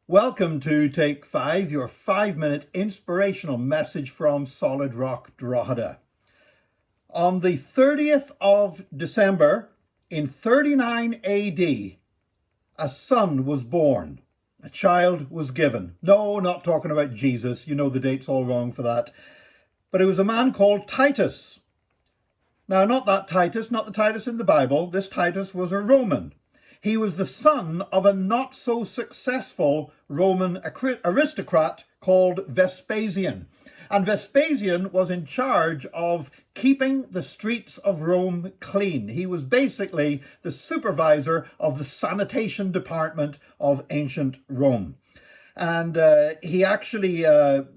Welcome to Take 5, your 5-minute inspirational message from Solid Rock Drogheda. On the 30th of December in 39 AD, a son was born. A child was given. No, not talking about Jesus. You know the date's all wrong for that. But it was a man called Titus. Now, not that Titus, not the Titus in the Bible. This Titus was a Roman. He was the son of a not so successful Roman aristocrat called Vespasian. And Vespasian was in charge of keeping the streets of Rome clean. He was basically the supervisor of the sanitation department of ancient Rome. And he actually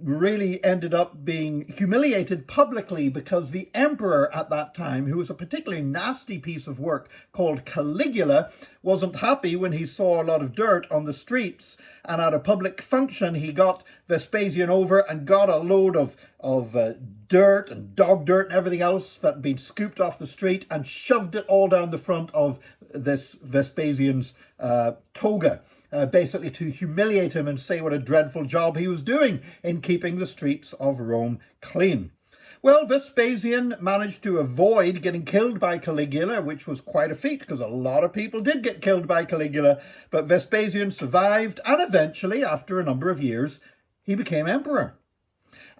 really ended up being humiliated publicly because the emperor at that time, who was a particularly nasty piece of work called Caligula, wasn't happy when he saw a lot of dirt on the streets. And at a public function, he got Vespasian over and got a load of dirt and dog dirt and everything else that had been scooped off the street and shoved it all down the front of this Vespasian's toga. Basically to humiliate him and say what a dreadful job he was doing in keeping the streets of Rome clean. Well, Vespasian managed to avoid getting killed by Caligula, which was quite a feat because a lot of people did get killed by Caligula. But Vespasian survived, and eventually, after a number of years, he became emperor.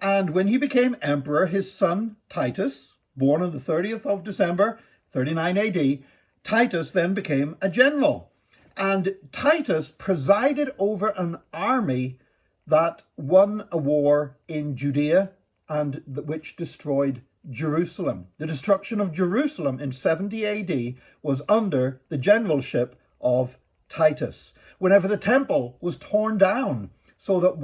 And when he became emperor, his son Titus, born on the 30th of December, 39 AD, Titus then became a general. And Titus presided over an army that won a war in Judea and which destroyed Jerusalem. The destruction of Jerusalem in 70 AD was under the generalship of Titus. Whenever the temple was torn down so that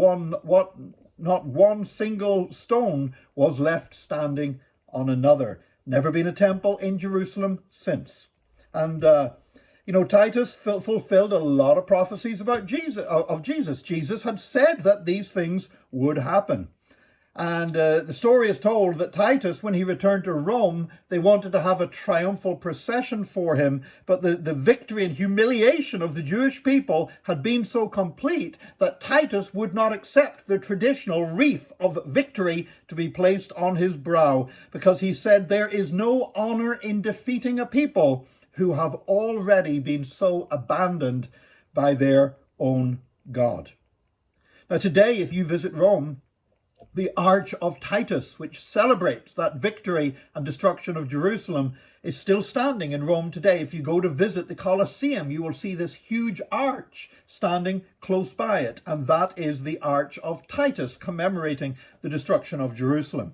not one single stone was left standing on another. Never been a temple in Jerusalem since. And Titus fulfilled a lot of prophecies about Jesus. Jesus had said that these things would happen. And the story is told that Titus, when he returned to Rome, they wanted to have a triumphal procession for him. But the victory and humiliation of the Jewish people had been so complete that Titus would not accept the traditional wreath of victory to be placed on his brow, because he said there is no honor in defeating a people who have already been so abandoned by their own God. Now today, if you visit Rome, the Arch of Titus, which celebrates that victory and destruction of Jerusalem, is still standing in Rome today. If you go to visit the Colosseum, you will see this huge arch standing close by it, and that is the Arch of Titus, commemorating the destruction of Jerusalem.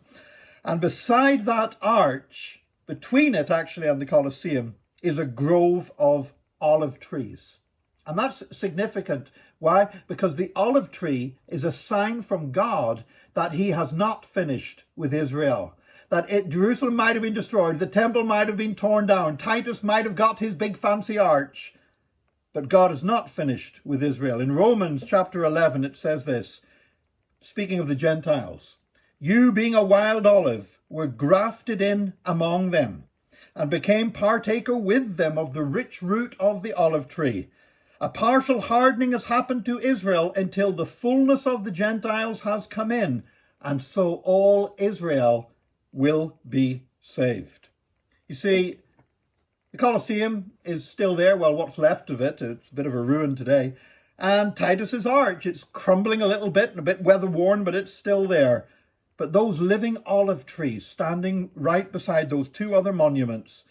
And beside that arch, between it actually and the Colosseum, is a grove of olive trees. And that's significant. Why? Because the olive tree is a sign from God that he has not finished with Israel. That Jerusalem might have been destroyed, the temple might have been torn down, Titus might have got his big fancy arch, but God is not finished with Israel. In Romans chapter 11, it says this, speaking of the Gentiles, "You being a wild olive were grafted in among them, and became partaker with them of the rich root of the olive tree. A partial hardening has happened to Israel until the fullness of the Gentiles has come in, and so all Israel will be saved." You see, the Colosseum is still there. Well, what's left of it, it's a bit of a ruin today. And Titus's arch, it's crumbling a little bit and a bit weather-worn, but it's still there. But those living olive trees standing right beside those two other monuments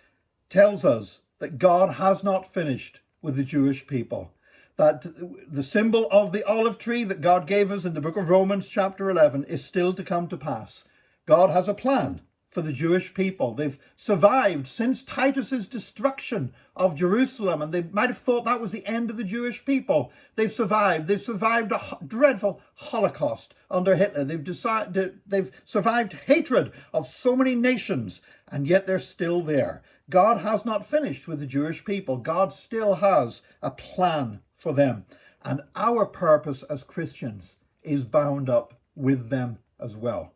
tells us that God has not finished with the Jewish people. That the symbol of the olive tree that God gave us in the book of Romans chapter 11 is still to come to pass. God has a plan for the Jewish people. They've survived since Titus's destruction of Jerusalem, and they might have thought that was the end of the Jewish people. They've survived. They've survived a dreadful Holocaust under Hitler. They've survived hatred of so many nations, and yet they're still there. God has not finished with the Jewish people. God still has a plan for them. And our purpose as Christians is bound up with them as well.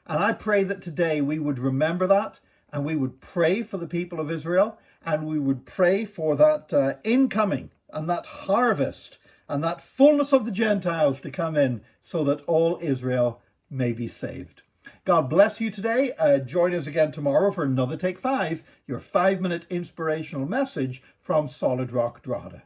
And I pray that today we would remember that, and we would pray for the people of Israel, and we would pray for that incoming and that harvest and that fullness of the Gentiles to come in so that all Israel may be saved. God bless you today. Join us again tomorrow for another Take 5, your 5-minute inspirational message from Solid Rock Drogheda.